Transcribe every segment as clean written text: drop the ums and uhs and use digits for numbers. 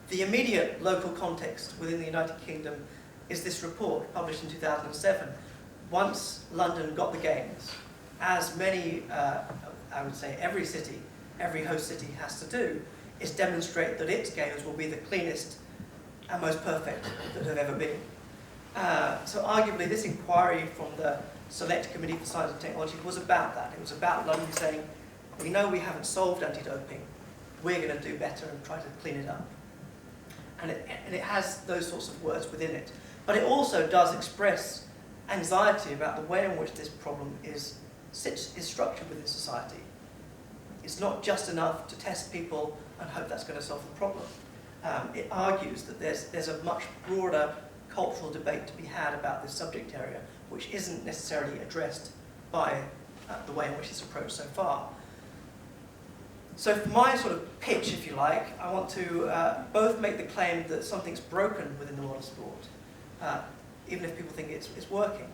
The immediate local context within the United Kingdom is this report published in 2007. Once London got the Games, as many, I would say every city, every host city has to do, is demonstrate that its Games will be the cleanest and most perfect that have ever been. So arguably this inquiry from the Select Committee for Science and Technology was about that. It was about London saying, we know we haven't solved anti-doping, we're going to do better and try to clean it up. And it has those sorts of words within it. But it also does express anxiety about the way in which this problem is structured within society. It's not just enough to test people and hope that's going to solve the problem. It argues that there's a much broader cultural debate to be had about this subject area, which isn't necessarily addressed by the way in which it's approached so far. So for my sort of pitch, if you like, I want to both make the claim that something's broken within the world of sport, even if people think it's working.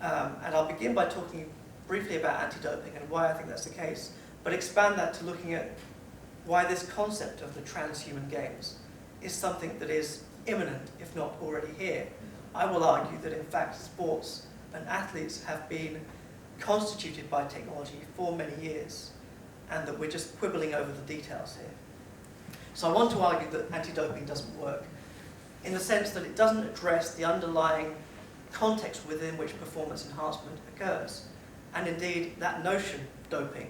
And I'll begin by talking briefly about anti-doping and why I think that's the case, but expand that to looking at why this concept of the transhuman games is something that is imminent, if not already here. I will argue that in fact sports and athletes have been constituted by technology for many years, and that we're just quibbling over the details here. So I want to argue that anti-doping doesn't work, in the sense that it doesn't address the underlying context within which performance enhancement occurs. And indeed, that notion, doping,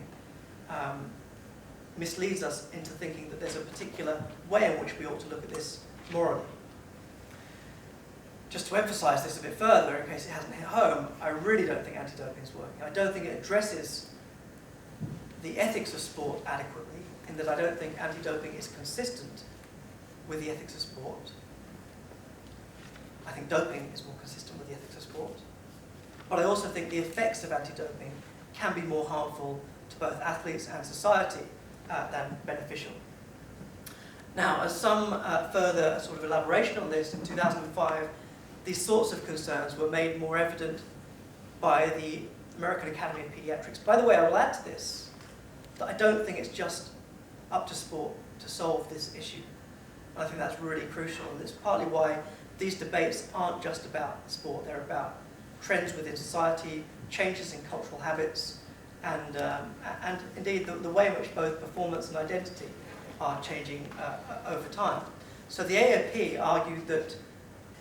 misleads us into thinking that there's a particular way in which we ought to look at this morally. Just to emphasize this a bit further, in case it hasn't hit home, I really don't think anti-doping is working. I don't think it addresses the ethics of sport adequately, in that I don't think anti-doping is consistent with the ethics of sport. I think doping is more consistent with the ethics of sport. But I also think the effects of anti-doping can be more harmful to both athletes and society than beneficial. Now, as some further sort of elaboration on this, in 2005, these sorts of concerns were made more evident by the American Academy of Pediatrics. By the way, I will add to this that I don't think it's just up to sport to solve this issue. I think that's really crucial, and it's partly why these debates aren't just about sport. They're about trends within society, changes in cultural habits, and indeed the way in which both performance and identity are changing over time. So the AAP argued that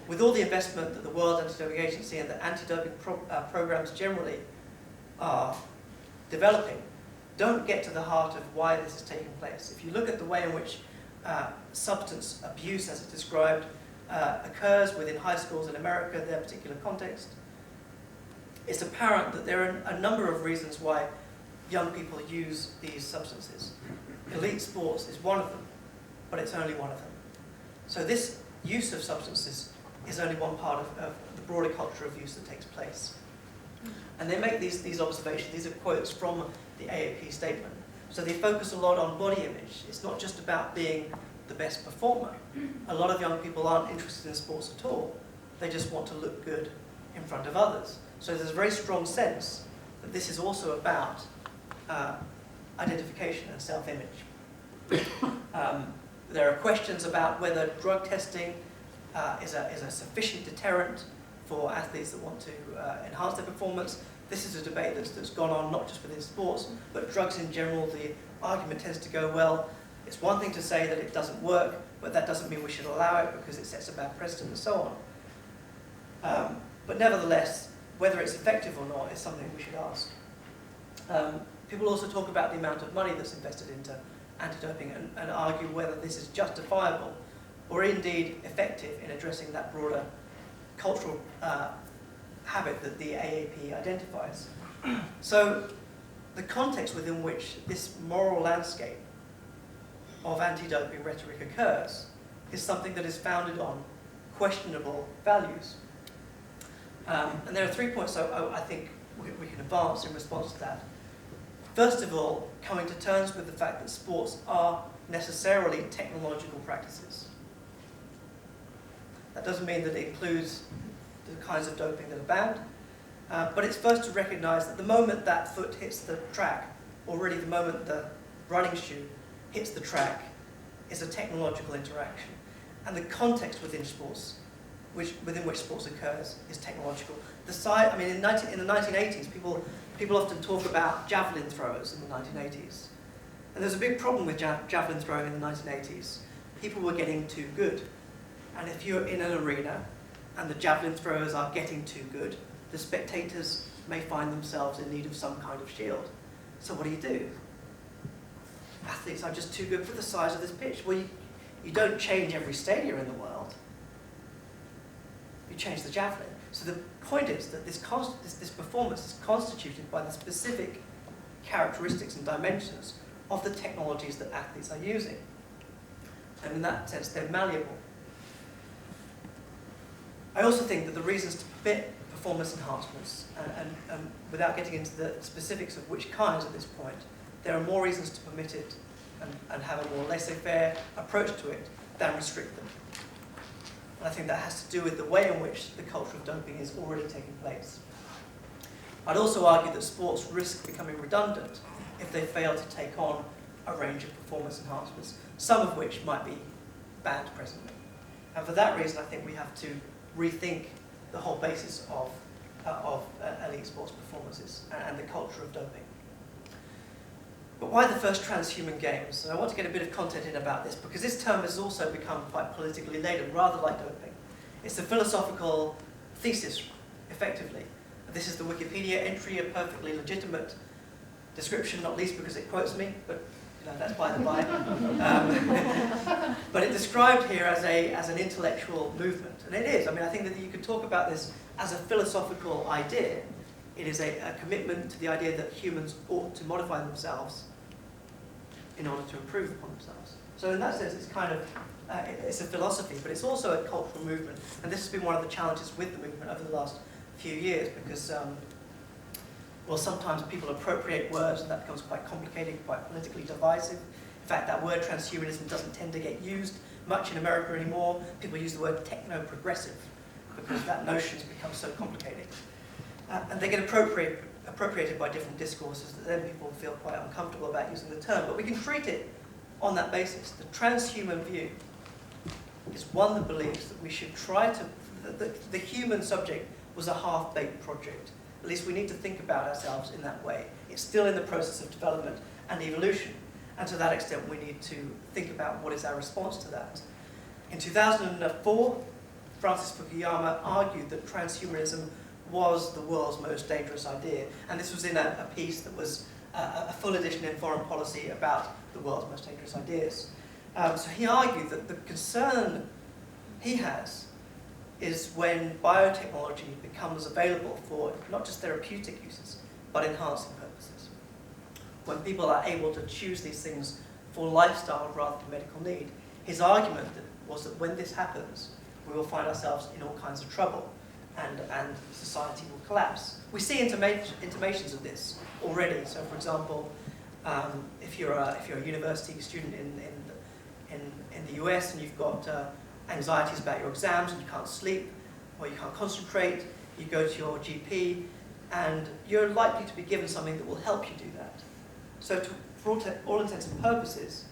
with all the investment that the World Anti-Doping Agency and the anti-doping programs generally are developing, don't get to the heart of why this is taking place. If you look at the way in which substance abuse, as it's described, occurs within high schools in America, their particular context, it's apparent that there are a number of reasons why young people use these substances. Elite sports is one of them, but it's only one of them. So this use of substances is only one part of the broader culture of use that takes place. And they make these observations. These are quotes from the AAP statement. So they focus a lot on body image. It's not just about being the best performer. A lot of young people aren't interested in sports at all. They just want to look good in front of others. So there's a very strong sense that this is also about identification and self-image. There are questions about whether drug testing is a sufficient deterrent for athletes that want to enhance their performance. This is a debate that's gone on not just within sports, but drugs in general. The argument tends to go, well, it's one thing to say that it doesn't work, but that doesn't mean we should allow it because it sets a bad precedent and so on. But nevertheless, whether it's effective or not is something we should ask. People also talk about the amount of money that's invested into anti-doping and argue whether this is justifiable or indeed effective in addressing that broader cultural habit that the AAP identifies. So the context within which this moral landscape of anti-doping rhetoric occurs is something that is founded on questionable values. And there are 3 points I think we can advance in response to that. First of all, coming to terms with the fact that sports are necessarily technological practices. That doesn't mean that it includes the kinds of doping that are banned, but it's first to recognize that the moment that foot hits the track, or really the moment the running shoe hits the track, is a technological interaction. and the context within sports, within which sports occurs, is technological. In the 1980s, people often talk about javelin throwers in the 1980s. And there's a big problem with javelin throwing in the 1980s. People were getting too good. And if you're in an arena and the javelin throwers are getting too good, the spectators may find themselves in need of some kind of shield. So what do? Athletes are just too good for the size of this pitch. Well, you don't change every stadium in the world. You change the javelin. So the point is that this performance is constituted by the specific characteristics and dimensions of the technologies that athletes are using. And in that sense, they're malleable. I also think that the reasons to permit performance enhancements, and without getting into the specifics of which kinds at this point, there are more reasons to permit it and have a more laissez-faire approach to it than restrict them. And I think that has to do with the way in which the culture of doping is already taking place. I'd also argue that sports risk becoming redundant if they fail to take on a range of performance enhancements, some of which might be banned presently. And for that reason, I think we have to rethink the whole basis of elite sports performances and the culture of doping. But why the first transhuman games? And I want to get a bit of content in about this, because this term has also become quite politically laden, rather like doping. It's a philosophical thesis, effectively. This is the Wikipedia entry, a perfectly legitimate description, not least because it quotes me, but that's by the by. But it's described here as an intellectual movement, and it is. I think that you could talk about this as a philosophical idea. It is a commitment to the idea that humans ought to modify themselves in order to improve upon themselves. So in that sense, it's kind of, it's a philosophy, but it's also a cultural movement. And this has been one of the challenges with the movement over the last few years, because, well, sometimes people appropriate words and that becomes quite complicated, quite politically divisive. In fact, that word transhumanism doesn't tend to get used much in America anymore. People use the word techno-progressive because that notion's become so complicated. And they get appropriated by different discourses that then people feel quite uncomfortable about using the term. But we can treat it on that basis. The transhuman view is one that believes that we should try to, the human subject was a half-baked project. At least we need to think about ourselves in that way. It's still in the process of development and evolution. And to that extent, we need to think about what is our response to that. In 2004, Francis Fukuyama argued that transhumanism was the world's most dangerous idea. And this was in a piece that was a full edition in Foreign Policy about the world's most dangerous ideas. So he argued that the concern he has is when biotechnology becomes available for not just therapeutic uses, but enhancing purposes. When people are able to choose these things for lifestyle rather than medical need. His argument was that when this happens, we will find ourselves in all kinds of trouble, and society will collapse. We see intimations of this already. So, for example, if you're a university student in the US and you've got anxieties about your exams and you can't sleep or you can't concentrate, you go to your GP and you're likely to be given something that will help you do that. So for all intents and purposes,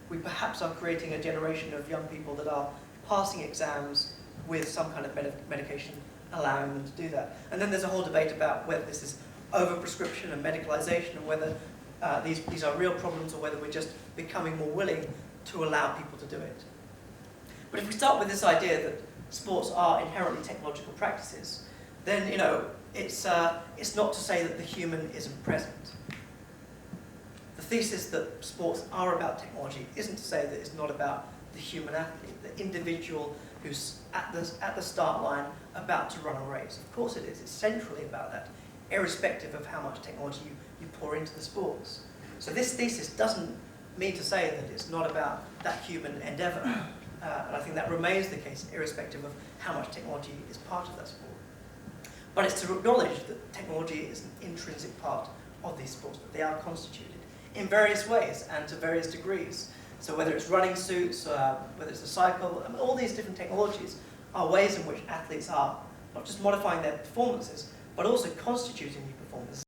we perhaps are creating a generation of young people that are passing exams with some kind of medication allowing them to do that. And then there's a whole debate about whether this is overprescription and medicalization, and whether these are real problems, or whether we're just becoming more willing to allow people to do it. But if we start with this idea that sports are inherently technological practices, then it's not to say that the human isn't present. The thesis that sports are about technology isn't to say that it's not about the human athlete, the individual who's at the start line about to run a race. Of course it is. It's centrally about that, irrespective of how much technology you pour into the sports. So this thesis doesn't mean to say that it's not about that human endeavour. And I think that remains the case, irrespective of how much technology is part of that sport. But it's to acknowledge that technology is an intrinsic part of these sports, that they are constituted in various ways and to various degrees. So whether it's running suits, whether it's a cycle, all these different technologies are ways in which athletes are not just modifying their performances, but also constituting new performances.